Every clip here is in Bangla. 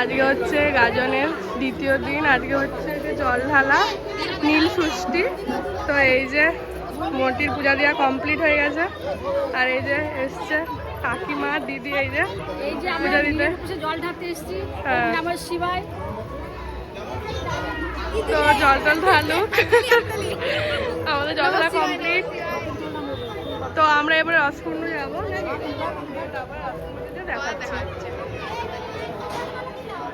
আজকে হচ্ছে গাজনের দ্বিতীয় দিন। আজকে হচ্ছে যে জল ঢালা নীল ষষ্ঠী। তো এই যে মূর্তির পূজা দেওয়া কমপ্লিট হয়ে গেছে। আর এই যে এসছে কাকিমা দিদি, এই যে পূজা দিতে জল ঢালতে এসেছি। হ্যাঁ, আমার শিবায় তো জল টল ঢালুক। আমাদের জল ঢালা কমপ্লিট। তো আমরা এবারে রসকুণ্ড যাবো, দেখাচ্ছি।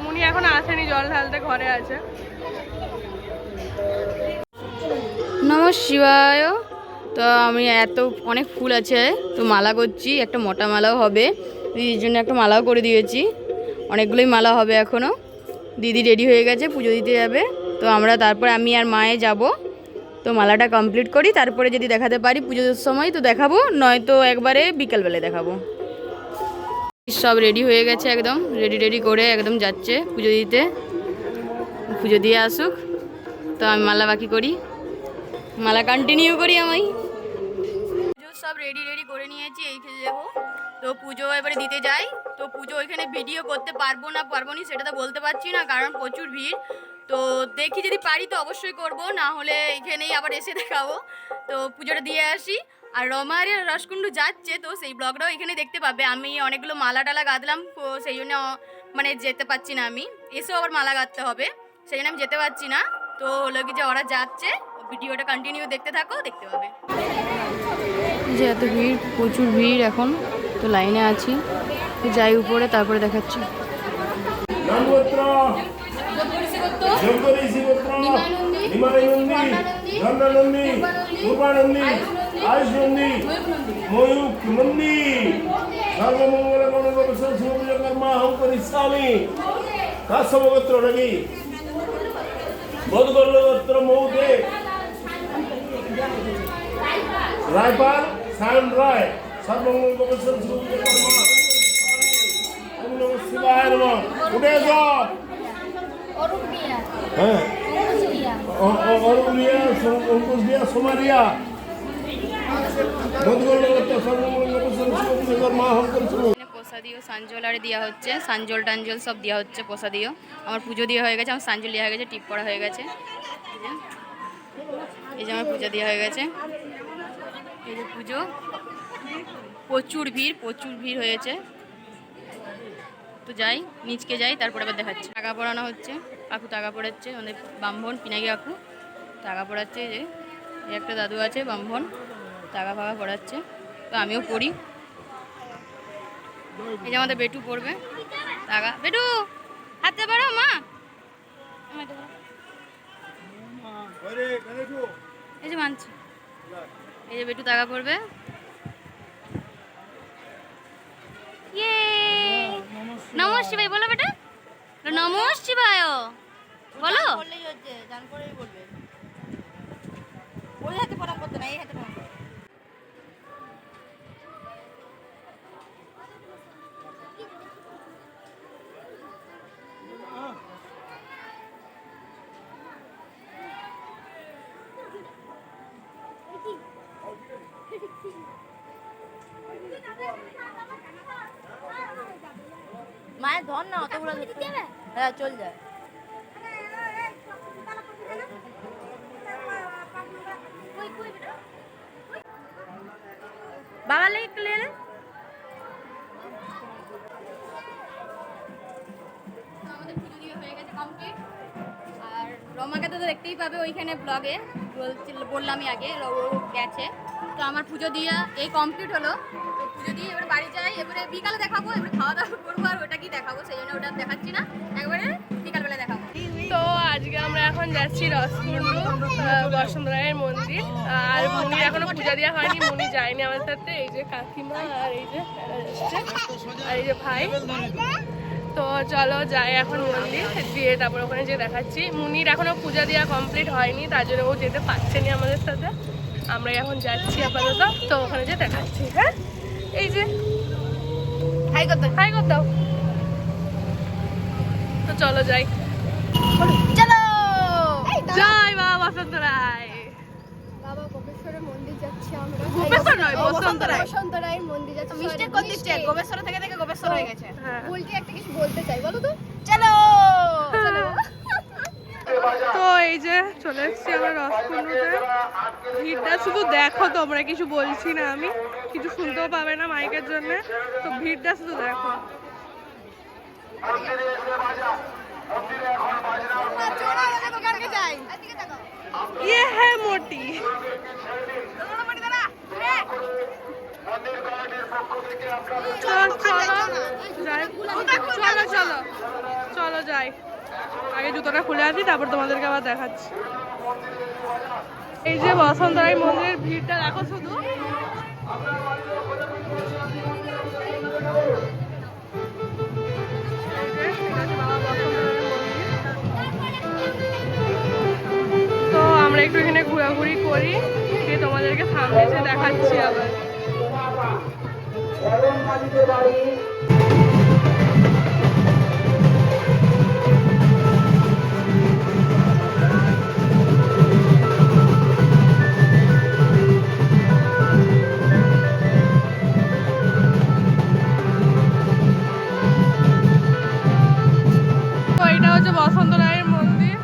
মুনি এখন আসেনি জল ঢালতে, ঘরে আছে। নমঃ শিবায়। তো আমি অনেক ফুল আছে, তো মালা করছি। একটা মোটা মালাও হবে, দিদির জন্য একটা মালাও করে দিয়েছি। অনেকগুলোই মালা হবে এখনও। দিদি রেডি হয়ে গেছে, পুজো দিতে যাবে। তো আমরা তারপর আমি আর মায়ে যাব। তো মালাটা কমপ্লিট করি, তারপরে যদি দেখাতে পারি পুজোর সময় তো দেখাবো, নয়তো একবারে বিকালবেলায় দেখাবো। সব রেডি হয়ে গেছে, একদম রেডি করে একদম যাচ্ছে পুজো দিতে। পুজো দিয়ে আসুক, তো আমি মালা বাকি করি, মালা কন্টিনিউ করি। আমি পুজো সব রেডি করে নিয়েছি, এই খেয়ে যাবো। তো পুজো এবারে দিতে যাই। তো পুজো ওইখানে ভিডিও করতে পারবো না সেটা তো বলতে পারছি না, কারণ প্রচুর ভিড়। তো দেখি যদি পারি তো অবশ্যই করব, না হলে এখানেই আবার এসে দেখাবো। তো পুজোটা দিয়ে আসি। আর রমার রসকুণ্ড যাচ্ছে, তো সেই ব্লগটাও এখানে দেখতে পাবে। আমি অনেকগুলো মালা টালা গাঁদলাম, তো সেই জন্য মানে যেতে পারছি না। আমি এসেও আবার মালা গাঁদতে হবে, সেই জন্য আমি যেতে পারছি না। তো হলো কি যে ওরা যাচ্ছে, ভিডিওটা কন্টিনিউ দেখতে থাকো, দেখতে পাবে। যে এত ভিড়, প্রচুর ভিড় এখন। তো লাইনে আছি, যাই উপরে, তারপরে দেখাচ্ছি। রায়পাল সায়ন রায় সর্বমঙ্গল গোপেশ্বর শিবায় নমঃ। উঠে যাও। হ্যাঁ, অরুণিয়া অঙ্কুশ দিয়া সোমারিয়া প্রসাদীয় সাঞ্জল দেওয়া হচ্ছে, সাঞ্জল টাঞ্জল সব দেওয়া হচ্ছে। প্রসাদীয় আমার পুজো দেওয়া হয়ে গেছে, আমার সাঞ্জল দেওয়া হয়ে গেছে, টিপ করা হয়ে গেছে। এই যে আমার পুজো দেওয়া হয়ে গেছে। এই যে পুজো, প্রচুর ভিড় হয়েছে। তো যাই, নিচকে যাই, তারপরে আবার দেখাচ্ছি। টাকা পড়ানো হচ্ছে, কাকু টাকা পড়াচ্ছে, আমাদের ব্রাহ্মণ পিনাকি কাকু টাকা পড়াচ্ছে। যে একটা দাদু আছে ব্রাহ্মণ, টাকা ফাঁকা পড়াচ্ছে। তো আমিও পড়ি। এই যে আমাদের বেটু পড়বে টাকা। বেটু হাতে পারো মা, এই যে মানছি। এই যে বেটু টাকা পড়বে। নমঃ শিবায় বলো বেটা, নমঃ শিবায় বলো। মায়ের ধর না, অতগুলো হ্যাঁ চল যায়। বাবা লেগে একটু লেলে আমাদের পুজো দিয়ে হয়ে গেছে কমপ্লিট। আর রমাকে তো দেখতেই পাবে ওইখানে ব্লগে, বললামই আগে, ও গেছে। তো আমার পুজো দিয়ে এই কমপ্লিট হলো। তো পুজো দিয়ে এবারে বাড়ি যাই, এবারে বিকালে দেখাবো। এবারে খাওয়া দাওয়া করবো, আর ওটা কি দেখাবো সেই জন্য ওটা দেখাচ্ছি না, একবারে বিকালবেলা দেখাবো। তো আজকে আমরা এখন যাচ্ছি রসকুণ্ড বসন্তরায়ের মন্দির। আর মুনির এখনো পূজা দেওয়া হয়নি, মুনি যায়নি আমাদের সাথে। এই যে কাকিমা আর এই যে আর এই যে ভাই। তো চলো যাই এখন মন্দির দিয়ে, তারপর ওখানে যে দেখাচ্ছি। মুনির এখনো পূজা দেওয়া কমপ্লিট হয়নি, তার জন্য ও যেতে পারছে না আমাদের সাথে। আমরা এখন যাচ্ছি আপাতত, তো ওখানে যে দেখাচ্ছি। হ্যাঁ, এই যে হাই করতে। তো চলো যাই, চলো জয় বাবা বসন্তরায়। বাবা গোপেশ্বরের মন্দির যাচ্ছি আমরা। গোপেশ্বর নয়, বসন্তরায়। বসন্তরায়ের মন্দির যাচ্ছি। মিস্টেক করতে গোপেশ্বর থেকে গোপেশ্বর হয়ে গেছে। হ্যাঁ, বলছি একটা কিছু বলতে চাই, বলো তো। তো এই যে চলে এসেছি আমরা রসকুন্ডুতে। ভিড়টা শুধু দেখো, তোমরা কিছু বলছি না, আমি কিছু শুনতেও পাবে না মাইকের জন্য, তো ভিড়টা শুধু দেখো। ये है मोटी। চলো চলো চলো চলো যাই, আগে জুতোটা খুলে আসি তারপর তোমাদেরকে আবার দেখাচ্ছি। এই যে বসন্তরাই মন্দিরের ভিড়টা দেখো শুধু। তো আমরা একটু এখানে ঘোরাঘুরি করি, দিয়ে তোমাদেরকে সামনে এসে দেখাচ্ছি আবার। তো এটা হচ্ছে বসন্ত রায়ের মন্দির।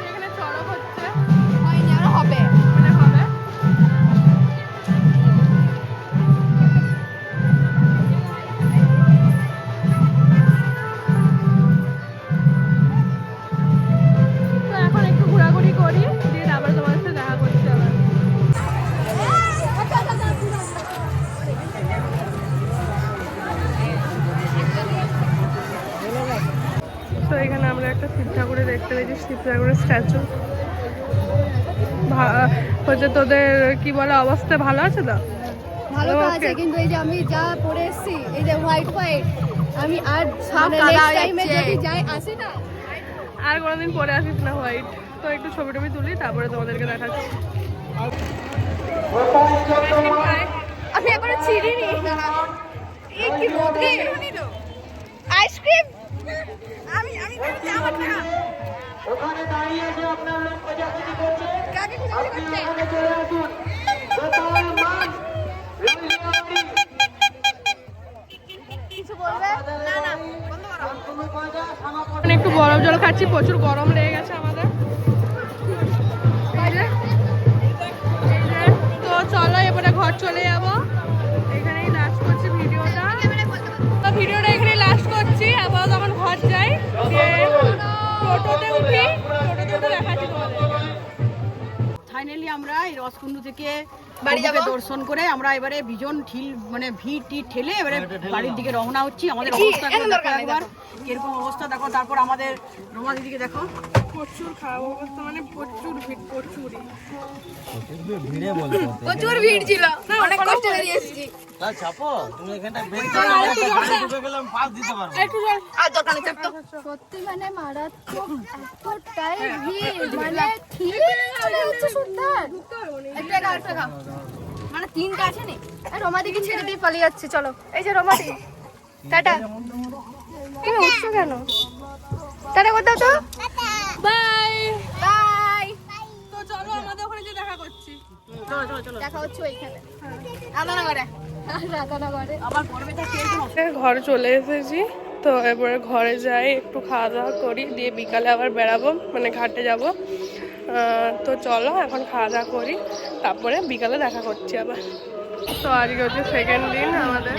এখানে চড়ক হচ্ছে, হবে। তো এখন একটু ঘোরাঘুরি করি, দিয়ে আবার তোমার সাথে দেখা করছি আবার। তো এখানে আমরা একটা শিব ঠাকুরের দেখতে পেয়েছি, শিব ঠাকুরের স্ট্যাচু। হচ্ছে তোদের কি বলে অবস্থা ভালো আছে তো? ভালো তো আছে, কিন্তু এই যে আমি যা পরে এসেছি, এই যে হোয়াইট হোয়াইট, আমি আর নেক্সট টাইমে যদি যাই আসি না, আর কোনোদিন পরে আসিস না হোয়াইট। তো একটু ছবি টবি তুলি তারপরে তোমাদেরকে দেখাচ্ছি। আমি এখনো চিনিনি। এই কি মধ্যে আইসক্রিম, আমি আমার না ওখানে দাঁড়িয়ে যে আপনার লোক খোঁজাখুঁজি করছে, কাকে আপনি খুঁজে ওখানে চলে আসুন। গোপাল মাছ, রবিবাবুরি, কিছু বলবে না? না বন্ধ করো। তুমি পয়সা সমাপন। এখন একটু বরফ জল খাচ্ছি, প্রচুর গরম লেগে গেছে আমাদের। তো চলো এবারে ঘর চলে যাবো, এখানেই লাস্ট করছি ভিডিওটা। তো ভিডিওটা এখানে লাস্ট করছি, আবার যখন ঘর যাই টোটোতে উঠি, টোটোতে উঠে দেখাচ্ছি তোমাদের। ফাইনালি আমরা এই রসকুন্ডু থেকে বাড়িকে দর্শন করে আমরা এবারে ভীষণ ভিড় ঠেলে এবারে বাড়ির দিকে রওনা হচ্ছি। আমাদের অবস্থা একবার কিরকম অবস্থা দেখো, তারপর আমাদের রমা দিদিকে দেখো, প্রচুর খারাপ অবস্থা, মানে প্রচুর ভিড়, প্রচুরই। প্রচুর ভিড় ছিল, অনেক কষ্ট বেরিয়ে এসেছি। সত্যি মানে মারাত্মক, এতটাই ভিড়, মানে হচ্ছে সুন্দর। মানে তিনটা আছে নি, রমা দিকে ছেড়ে দিয়ে পালিয়ে যাচ্ছে। চলো এই যে রমা দি, টাটা। তুমি উঠছো কেন? টাটা করতে তো, বাই বাই। তো চলো আমাদের ওখানে যে দেখা করছি। দেখা হচ্ছে ওইখানে রাধানগরে, রাধানগরে। আবার পরবে থাকে ঘরে চলে এসেছি, তো এবারে ঘরে যাই, একটু খাওয়া দাওয়া করি, দিয়ে বিকালে আবার বেড়াবো, মানে ঘাটে যাব। তো চলো এখন খাওয়া দাওয়া করি, তারপরে বিকালে দেখা করছি আবার। তো আজকে হচ্ছে সেকেন্ড দিন আমাদের।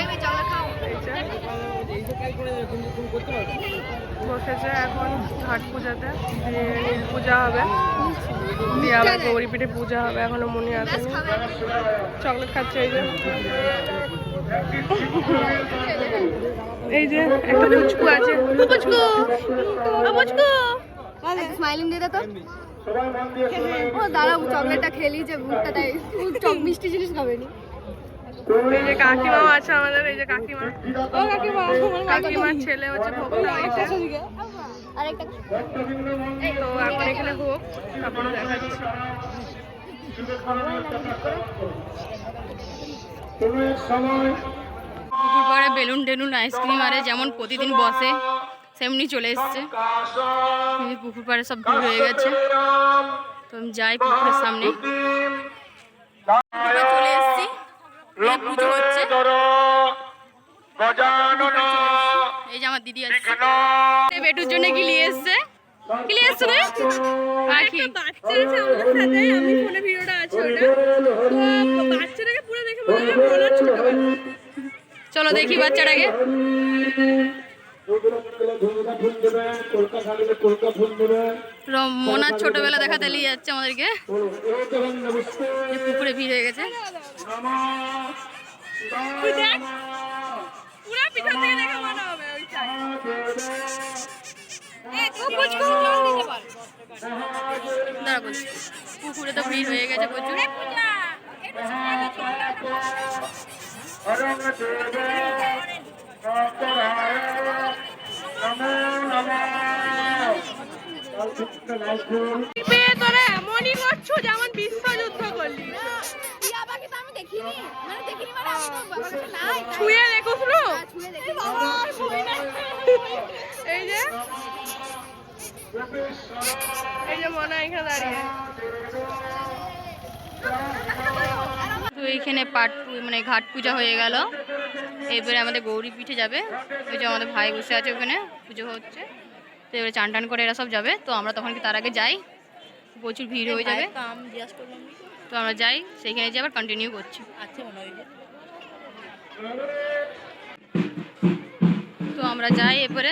বসেছে এখন ঘাট পূজাতে, দিয়ে নীল পূজা হবে, দিয়ে আবার গৌরী পিঠে পূজা হবে, এখনো মনে আসেনি। চকলেট খাচ্ছে এই যে, এই যে একটা পুচকু আছে, পুচকু পুচকু স্মাইলিং দিয়ে দে তো। ও দাঁড়াও, চকলেটটা খেলি যে ভুটটা তাই মিষ্টি জিনিস খাবেনি। এই যে কাকিমাও আছে আমাদের, এই যে কাকিমা, ও কাকিমা, কাকিমার ছেলে হচ্ছে ভোক্তা হয়েছে। আরেকটা তো এখন এখানে হোক, তারপরে দেখাচ্ছি। পুকুর পাড়ে বেলুন টেলুন আইসক্রিম আরে যেমন প্রতিদিন বসে, সেমনি চলে এসছে। এই পুকুর পাড়ে সব ভিড় হয়ে গেছে, তো আমি যাই পুকুরের সামনে। পুকুরে চলে এসছি, এই পুজো হচ্ছে। এই যে আমার দিদি আসছে, বেটুর জন্য কি নিয়ে এসছে? কি নিয়ে এসছে রে? পাখি। বাচ্চা আছে আমাদের সাথে, আমি ফোনে ভিডিওটা আছে ওটা, তো বাচ্চাটাকে পুরো দেখে মনে হয় বলার ছোটবেলা। চলো দেখি বাচ্চাটাকে। মোনার ছোটবেলা দেখাতে নিয়ে যাচ্ছে আমাদেরকে। পুকুরে ভিড় হয়ে গেছে। তুই দেখ, পুরো পিছন থেকে দেখে মনে হবে ওই সাইড। দাঁড়া বলছি, পুকুরে তো ভিড় হয়ে গেছে প্রচুর। তোরা এমনই করছো যেমন বিশ্বযুদ্ধ করলি। ছুঁয়ে দেখো শুনো, এই যে মনে হয় এখানে দাঁড়িয়ে। তো এইখানে মানে ঘাট পূজা হয়ে গেল। এবারে আমাদের গৌরী পিঠে যাবে। ওই যে আমাদের ভাই বসে আছে, ওখানে পুজো হচ্ছে। তো এবারে চান টান করে এরা সব যাবে, তো আমরা তখন কি তার আগে যাই, প্রচুর ভিড় হয়ে যাবে। তো আমরা যাই, সেইখানে যে আবার কন্টিনিউ করছি। তো আমরা যাই, এরপরে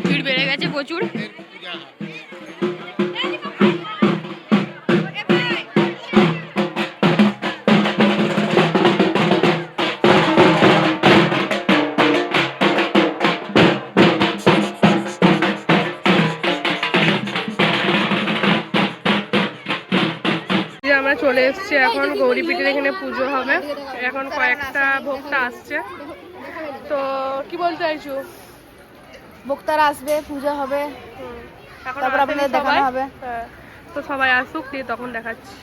ভিড় বেড়ে গেছে প্রচুর। আমরা চলে এসেছি এখন গৌরীপীঠের এখানে পুজো হবে। এখন কয়েকটা ভক্তা আসছে। তো কি বলতে চাইছো? ভক্তারা আসবে, পূজা হবে, এখন তারপর আপনাদের দেখানো হবে। হ্যাঁ, তো সবাই আসুক, দিয়ে তখন দেখাচ্ছি।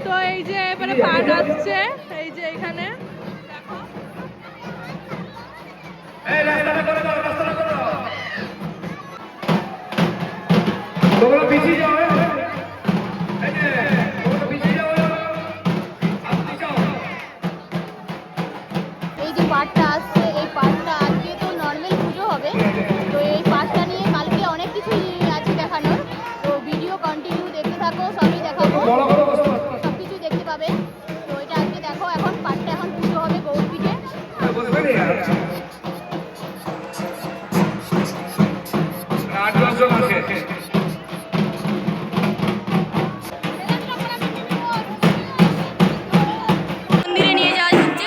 তো এই যে এবারে পাট আসছে, এই যে এখানে দেখো। এই যে পাঠটা আসছে, এই পাঠটা আজকে তো নর্মাল পুজো হবে, তো এই পাঠটা নিয়ে কালকে অনেক কিছু আছে দেখানোর। তো ভিডিও কন্টিনিউ দেখতে থাকো, সবই দেখাবো, সব কিছু দেখতে পাবে। তো এটা আজকে দেখো, এখন পাঠটা এখন পুজো হবে গৌরীপীঠে। মন্দিরে নিয়ে যাওয়া হচ্ছে।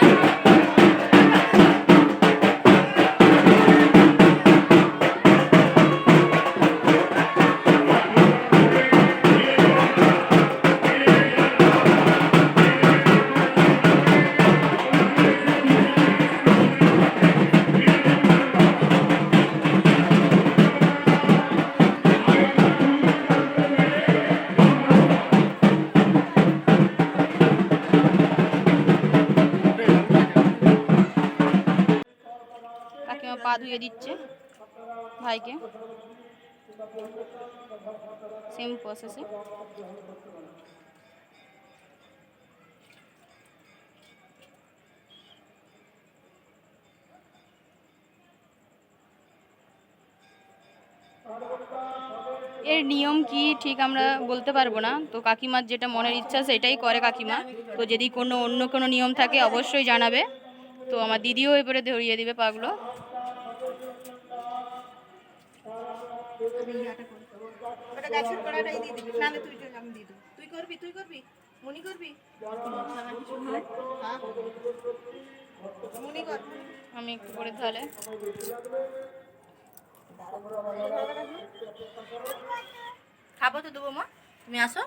কাকিমা পা ধুয়ে দিচ্ছে ভাইকে, সেম প্রসেসে। এর নিয়ম কি ঠিক আমরা বলতে পারবো না, তো কাকিমার যেটা মনের ইচ্ছা সেটাই করে কাকিমা। তো যদি অন্য কোনো নিয়ম থাকে অবশ্যই জানাবে। তো আমার দিদিও এবারে ধরিয়ে দিবে পাগুলো। আমি একটু করে তাহলে খাবো তো দেবো মা, তুমি আসো।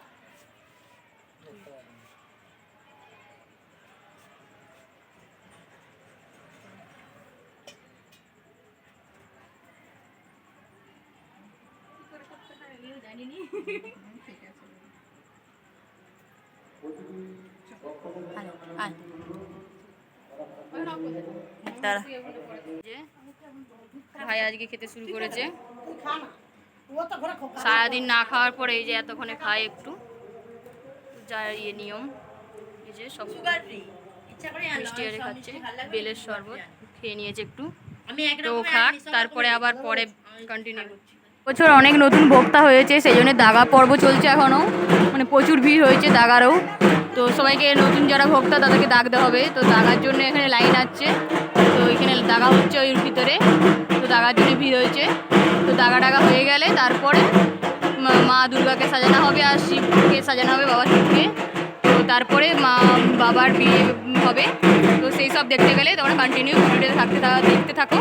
যে ভাই আজকে খেতে শুরু করেছে, সারাদিন না খাওয়ার পরে এই যে এতক্ষণে খায় একটু, যা ইয়ে নিয়ম। এই যে সব মিষ্টি আরে খাচ্ছে, বেলের শরবত খেয়ে নিয়েছে একটু, তো খাক, তারপরে আবার পরে কন্টিনিউ করছি। বছর অনেক নতুন ভোক্তা হয়েছে, সেই জন্য দাগা পর্ব চলছে এখনও, মানে প্রচুর ভিড় হয়েছে দাগারও। তো সবাইকে নতুন যারা ভোক্তা তাদেরকে দাগতে হবে, তো দাগার জন্য এখানে লাইন আছে, তো এখানে দাগা হচ্ছে ওই ভিতরে, তো দাগার জন্য ভিড় হয়েছে। তো দাগা টাগা হয়ে গেলে তারপরে মা দুর্গাকে সাজানো হবে আর শিবকে সাজানো হবে, বাবা শিবকে। তো তারপরে মা বাবার বিয়ে হবে। তো সেই সব দেখতে গেলে তোমরা কন্টিনিউ ভিডিওতে দেখতে থাকো।